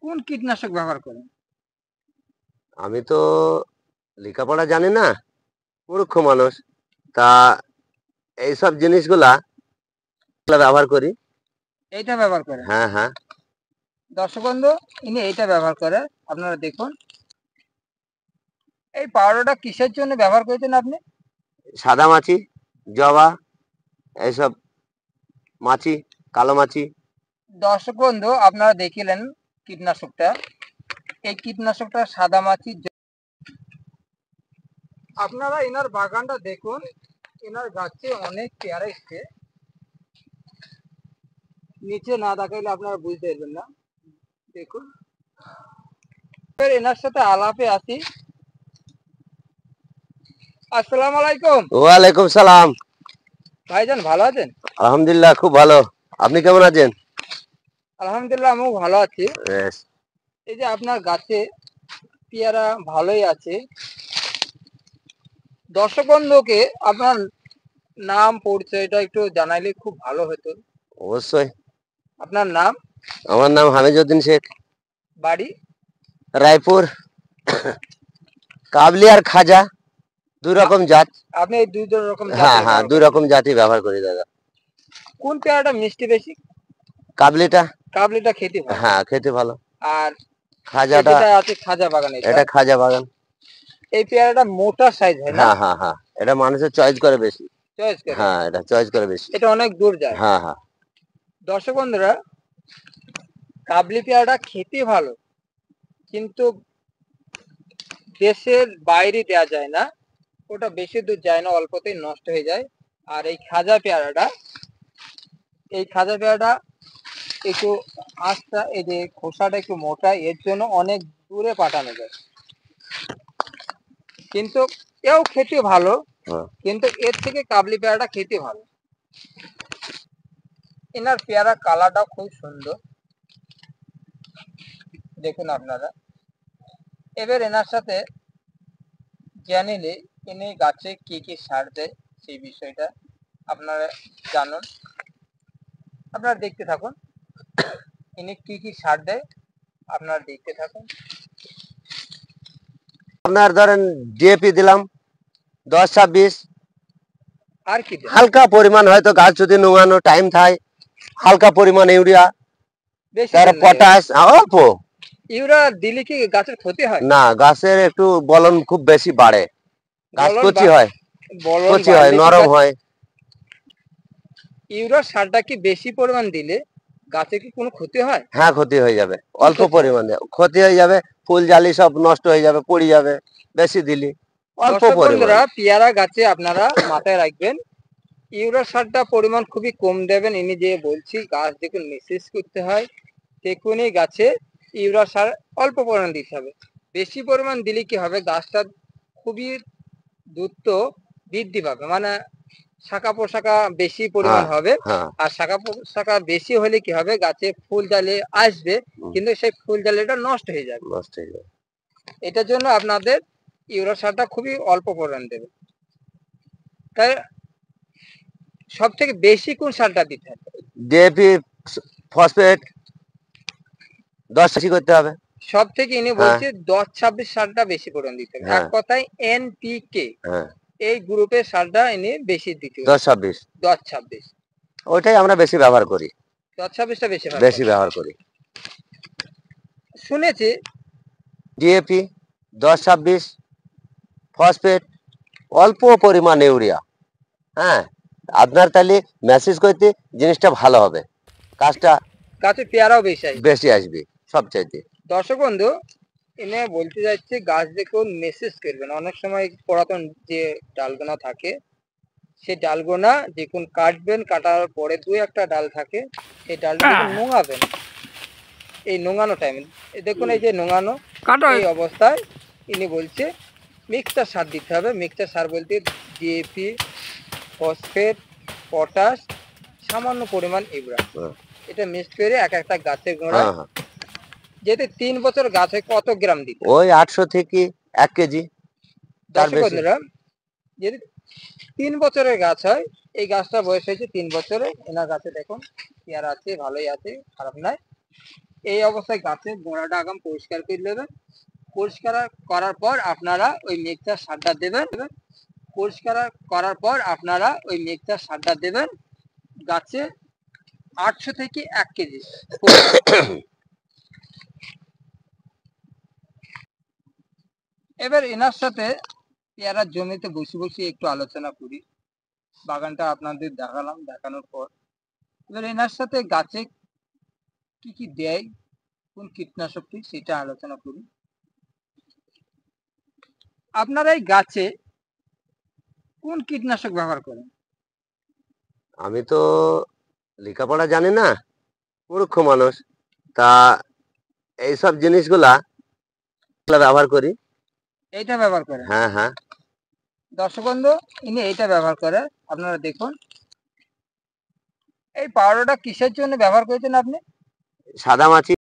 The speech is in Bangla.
কোন কীটনাশক ব্যবহার করেন? আমি তো লেখাপড়া জানি না, মূর্খ মানুষ। তা এইসব জিনিসগুলা ব্যবহার করি। এইটা ব্যবহার করেন? হ্যাঁ, হ্যাঁ। দর্শক বন্ধু, ইনি এইটা ব্যবহার করে। আপনারা দেখুন। এই পাউডারটা কিসের জন্য ব্যবহার করেছেন আপনি? সাদা মাছি, জবা, এইসব মাছি, কালো মাছি। দর্শক বন্ধু, আপনারা দেখিলেন কীটনাশকটা। এই কীটনাশকটা সাদা মাছি। আপনারা এনার বাগানটা দেখুন। এনার গাছে অনেক পেয়ারা এসছে। নিচে না দেখাইলে আপনারা বুঝতে পারবেন না। দেখুন, এনার সাথে আলাপে আছি। আসসালামু আলাইকুম। ওয়ালাইকুম সালাম। ভাইজান ভালো আছেন? আলহামদুলিল্লাহ, খুব ভালো। আপনি কেমন আছেন? আলহামদুলিল্লাহ, আমিও ভালো আছি। বেশ। এই যে আপনার গাছে পেয়ারা ভালোই আছে। দর্শক বন্ধুকে আপনার নাম পরিচয়টা একটু জানাইলে খুব ভালো হতো। অবশ্যই। আপনার নাম? আমার নাম হামিজউদ্দিন শেখ। বাড়ি? রায়পুর। কাবলি আর খাজা দুই রকম জাত। আপনি এই দুই রকম হ্যাঁ, জাতের হ্যাঁ, দুই রকম জাতি ব্যবহার করি দাদা। কোন পেয়ারাটা মিষ্টি বেশি? কাবলিটা। কাবলিটা খেতে ভালো। হ্যাঁ, খেতে ভালো। আর খাজাটা, যেটা আছে খাজা বাগান, এটা খাজা বাগান। এই পেয়ারাটা মোটা সাইজ হয় না? হ্যাঁ, হ্যাঁ, হ্যাঁ, এটা মানুষের চয়েস করে বেশি। চয়েস করে? হ্যাঁ, এটা চয়েস করে বেশি। এটা অনেক দূর যায়। হ্যাঁ, হ্যাঁ। দর্শক বন্ধুরা, কাবলি পেয়ারাটা খেতে ভালো, কিন্তু দেশের বাইরে দেওয়া যায় না। ওটা বেশি দূর যায় না, অল্পতেই নষ্ট হয়ে যায়। আর এই খাজা পেয়ারাটা একটু আস্তা, এই যে খোসাটা একটু মোটা, এর জন্য অনেক দূরে পাঠানো যায়। কিন্তু এও খেতে ভালো, কিন্তু এর থেকে কাবলি পেয়ারাটা খেতে ভালো। এনার পেয়ারা কালারটাও খুব সুন্দর, দেখুন আপনারা। এবার এনার সাথে জানিলে ইনি গাছে কি কি সার দেয় সেই বিষয়টা আপনারা জানুন। আপনারা দেখতে থাকুন ইনি কি কি সার দেয়, আপনারা দেখতে থাকুন। আপনার ধরেন ডিএপি দিলাম 10-26। আর কি দেয়? হালকা পরিমাণ, হয়তো গাছ যদি নোঙানো টাইম থাকে, হালকা পরিমাণ ইউরিয়া, বেশি তার দেন না? পটাশ অল্প। ইউরিয়া দিলে কি গাছের ক্ষতি হয়? না, গাছের একটু বলন খুব বেশি বাড়ে, গাছ কচি হয়, কচি হয়, নরম হয়। ইউরিয়া সারটা কি বেশি পরিমাণ দিলে গাছে কি কোনো ক্ষতি হয়? হ্যাঁ, ক্ষতি হয়ে যাবে। অল্প পরিমাণে ক্ষতি হয়ে যাবে, ফুল জালি সব নষ্ট হয়ে যাবে, পড়ে যাবে বেশি দিলি। অল্প দর্শক পরিমাণ। বন্ধুরা, পেয়ারা গাছে আপনারা মাথায় রাখবেন, ইউরিয়া সারটা পরিমাণ খুবই কম দেবেন। ইনি যে বলছি, গাছ দেখুন মেসেজ করতে হয়, দেখুনই গাছে ইউরিয়া সার অল্প পরিমাণ দিতে হবে। বেশি পরিমাণ দিলে কি হবে, গাছটা খুবই দ্রুত বৃদ্ধি পাবে, মানে শাখা পোশাখা বেশি পরিমাণ হবে। আর শাখা পোশাখা বেশি হলে কি হবে, গাছে ফুল জালে আসবে, কিন্তু সেই ফুল জালেটা নষ্ট হয়ে যাবে। এটার জন্য আপনাদের ইউরিয়া সারটা খুবই অল্প পরিমাণ দেবে। তাই সব থেকে বেশি কোন সারটা দিতে হবে? ডিএপি, ফসফেট 10-80 করতে হবে। সব থেকে ইনি বলছে 10-26 সারটা বেশি পরিমাণ দিতে হবে। এক কথায় এনপিকে, এই গ্রুপের সারটা ইনি বেশি দিতে হবে। 10-26। 10-26 ওইটাই আমরা বেশি ব্যবহার করি। 10-26টা বেশি ব্যবহার করি। শুনেছি ডিএপি, 10-26, ফসফেট, অল্প পরিমাণ ইউরিয়া। হ্যাঁ, আপনার তাহলে মেসেজ করতে জিনিসটা ভালো হবে, কাজটা গাছে পেয়ারাও বেশি আসবে সবচাইতে। দর্শক বন্ধু, এনে বলতে যাচ্ছে, গাছ দেখুন মেসেজ করবেন। অনেক সময় পুরাতন যে ডালগোনা থাকে, সেই ডালগোনা দেখুন কাটবেন, কাটার পরে দু একটা ডাল থাকে, এই ডালটা দেখুন নোঙাবেন। এই নোঙানো টাইমে দেখুন, এই যে নোঙানো, এই অবস্থায় ইনি বলছে মিক্সচার সার দিতে হবে। মিক্সচার সার বলতে ডিএপি, ফসফেট, পটাশ, সামান্য পরিমাণ ইউরিয়া, এটা মিক্স করে এক একটা গাছের গোড়ায়, যেতে 3 বছর গাছে কত গ্রাম দিতে? ওই 800 থেকে 1 কেজি। দর্শক বন্ধুরা, যদি 3 বছরের গাছ হয়, এই গাছটা বয়স হয়েছে 3 বছরে, এনার গাছে দেখুন পেয়ারা আছে, ভালোই আছে, খারাপ নয়। এই অবস্থায় গাছের গোড়াটা আগাম পরিষ্কার করে নেবেন। পরিষ্কার করার পর আপনারা ওই মিক্সচার সারটা দেবেন। পরিষ্কার করার পর আপনারা ওই মিক্সচার সারটা দেবেন গাছে 800 থেকে 1 কেজি। এবার এনার সাথে পেয়ারার জমিতে বসে বসে একটু আলোচনা করি। বাগানটা আপনাদের দেখালাম, দেখানোর পর এবার এনার সাথে গাছে কি কি দেয়, কোন কীটনাশকটি সেটা আলোচনা করি। আপনারা এই গাছে কোন কীটনাশক ব্যবহার করেন? আমি তো লেখাপড়া জানি না, মূর্খ মানুষ, তা এইসব জিনিসগুলা ব্যবহার করি। এইটা ব্যবহার করেন? হ্যাঁ হ্যাঁ। দর্শক বন্ধু, ইনি এইটা ব্যবহার করে। আপনারা দেখুন এই পাউডারটা কিসের জন্য ব্যবহার করেছেন আপনি? সাদা মাছি